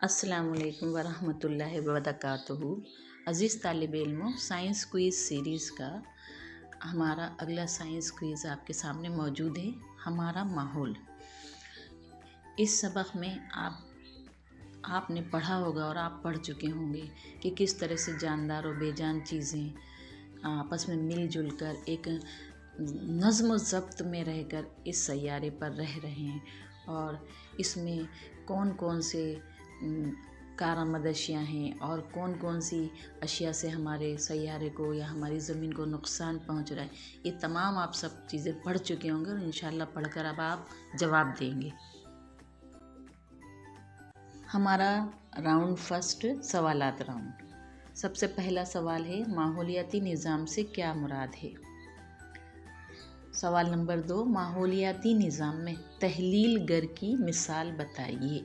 السلام علیکم ورحمۃ اللہ وبرکاتہ۔ عزیز طالب علموں، سائنس کوئز سیریز کا ہمارا اگلا سائنس کوئز آپ کے سامنے موجود ہے، ہمارا ماحول۔ اس سبق میں آپ نے پڑھا ہوگا اور آپ پڑھ چکے ہوں گے کہ کس طرح سے جاندار و بے جان چیزیں آپس میں مل جل کر ایک نظم و ضبط میں رہ کر اس سیارے پر رہ رہے ہیں، اور اس میں کون کون سے کارآمد اشیاء ہیں اور کون کون سی اشیاء سے ہمارے سیارے کو یا ہماری زمین کو نقصان پہنچ رہا ہے۔ یہ تمام آپ سب چیزیں پڑھ چکے ہوں گے اور انشاءاللہ پڑھ کر اب آپ جواب دیں گے۔ ہمارا راؤنڈ فرسٹ، سوالات راؤنڈ۔ سب سے پہلا سوال ہے، ماحولیاتی نظام سے کیا مراد ہے؟ سوال نمبر 2، ماحولیاتی نظام میں تحلیل گر کی مثال بتائیے۔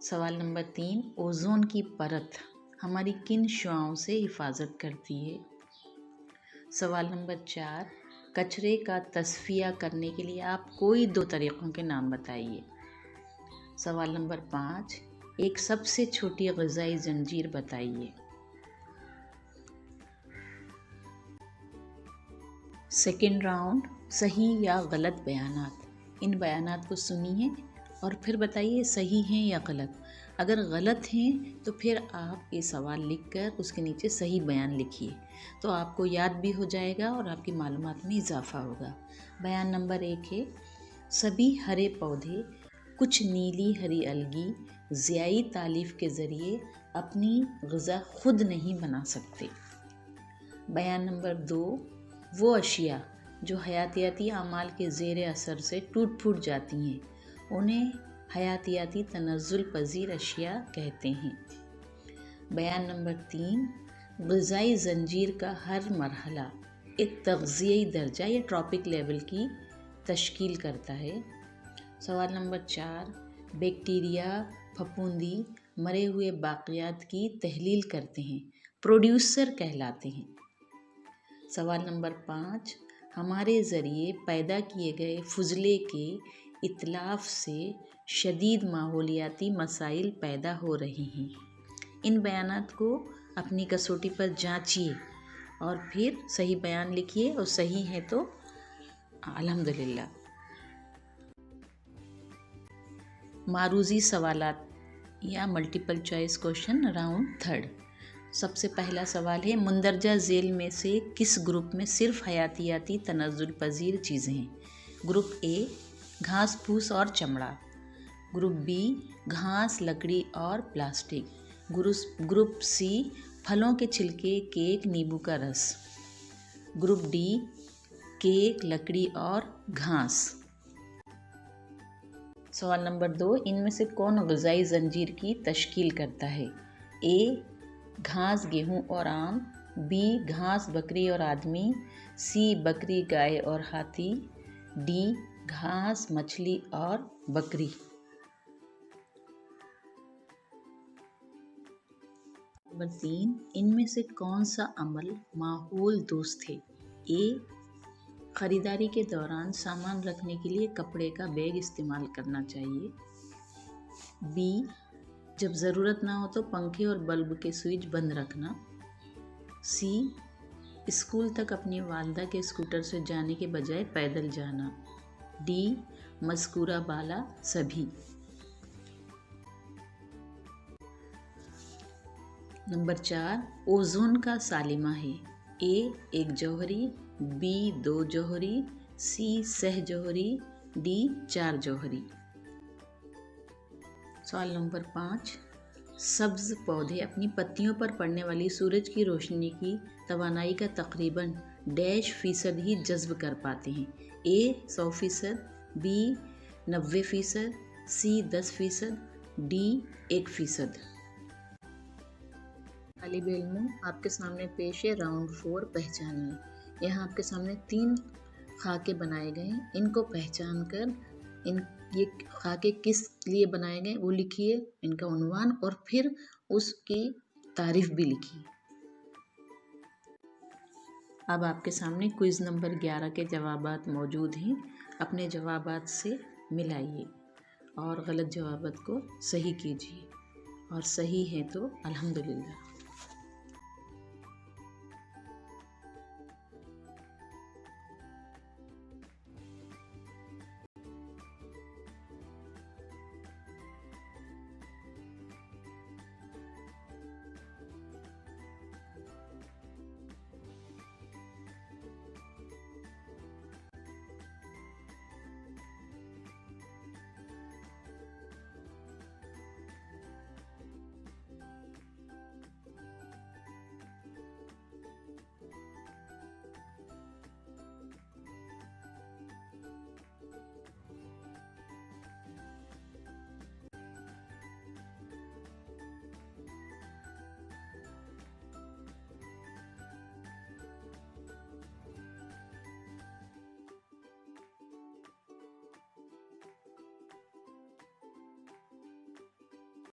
سوال نمبر 3، اوزون کی پرت ہماری کن شعاعوں سے حفاظت کرتی ہے؟ سوال نمبر 4، کچرے کا تصفیہ کرنے کے لیے آپ کوئی 2 طریقوں کے نام بتائیے۔ سوال نمبر 5، ایک سب سے چھوٹی غذائی زنجیر بتائیے۔ سیکنڈ راؤنڈ، صحیح یا غلط بیانات۔ ان بیانات کو سنیے اور پھر بتائیے صحیح ہیں یا غلط۔ اگر غلط ہیں تو پھر آپ یہ سوال لکھ کر اس کے نیچے صحیح بیان لکھیے، تو آپ کو یاد بھی ہو جائے گا اور آپ کی معلومات میں اضافہ ہوگا۔ بیان نمبر 1 ہے، سبھی ہرے پودے کچھ نیلی ہری الگی ضیائی تالیف کے ذریعے اپنی غذا خود نہیں بنا سکتے۔ بیان نمبر 2، وہ اشیاء جو حیاتیاتی اعمال کے زیر اثر سے ٹوٹ پھوٹ جاتی ہیں انہیں حیاتیاتی تنزل پذیر اشیاء کہتے ہیں۔ بیان نمبر 3، غذائی زنجیر کا ہر مرحلہ ایک تغذیائی درجہ یا ٹراپک لیول کی تشکیل کرتا ہے۔ سوال نمبر 4، بیکٹیریا پھپھوندی مرے ہوئے باقیات کی تحلیل کرتے ہیں، پروڈیوسر کہلاتے ہیں۔ سوال نمبر 5، ہمارے ذریعے پیدا کیے گئے فضلے کے اتلاف سے شدید ماحولیاتی مسائل پیدا ہو رہے ہیں۔ ان بیانات کو اپنی کسوٹی پر جانچیے اور پھر صحیح بیان لکھیے، اور صحیح ہے تو الحمدللہ۔ معروضی سوالات یا multiple choice question, round third. سب سے پہلا سوال ہے، مندرجہ ذیل میں سے کس گروپ میں صرف حیاتیاتی تنزل پذیر چیزیں ہیں؟ گروپ اے، گھاس پھوس اور چمڑا۔ گروپ بی، گھاس، لکڑی اور پلاسٹک۔ گروپ سی، پھلوں کے چھلکے، کیک، نیبو کا رس۔ گروپ ڈی، کیک، لکڑی اور گھاس۔ سوال نمبر 2، ان میں سے کون غذائی زنجیر کی تشکیل کرتا ہے؟ اے، گھاس، گیہوں اور آم۔ بی، گھاس، بکری اور آدمی۔ سی، بکری، گائے اور ہاتھی۔ ڈی، گھاس، مچھلی اور بکری۔ نمبر 3، ان میں سے کون سا عمل ماحول دوست ہے؟ اے، خریداری کے دوران سامان رکھنے کے لیے کپڑے کا بیگ استعمال کرنا چاہیے۔ بی، جب ضرورت نہ ہو تو پنکھے اور بلب کے سوئچ بند رکھنا۔ سی، اسکول تک اپنی والدہ کے اسکوٹر سے جانے کے بجائے پیدل جانا۔ ڈی، مذکورہ بالا سبھی۔ نمبر 4، اوزون کا سالمہ ہے۔ اے، ایک جوہری۔ بی، 2 جوہری۔ سی، سہ جوہری۔ ڈی، 4 جوہری۔ سوال نمبر 5، سبز پودے اپنی پتیوں پر پڑنے والی سورج کی روشنی کی توانائی کا تقریباً % ہی جذب کر پاتے ہیں؟ اے، 100%۔ بی، 90%۔ سی، 10%۔ ڈی، 1%۔ طالب علموں، آپ کے سامنے پیش ہے راؤنڈ 4، پہچانیے۔ یہاں آپ کے سامنے 3 خاکے بنائے گئے ہیں، ان کو پہچان کر یہ خاکے کس لیے بنائے گئے وہ لکھیے، ان کا عنوان، اور پھر اس کی تعریف بھی لکھیے۔ اب آپ کے سامنے کوئز نمبر 11 کے جوابات موجود ہیں، اپنے جوابات سے ملائیے اور غلط جوابات کو صحیح کیجیے، اور صحیح ہے تو الحمدللہ۔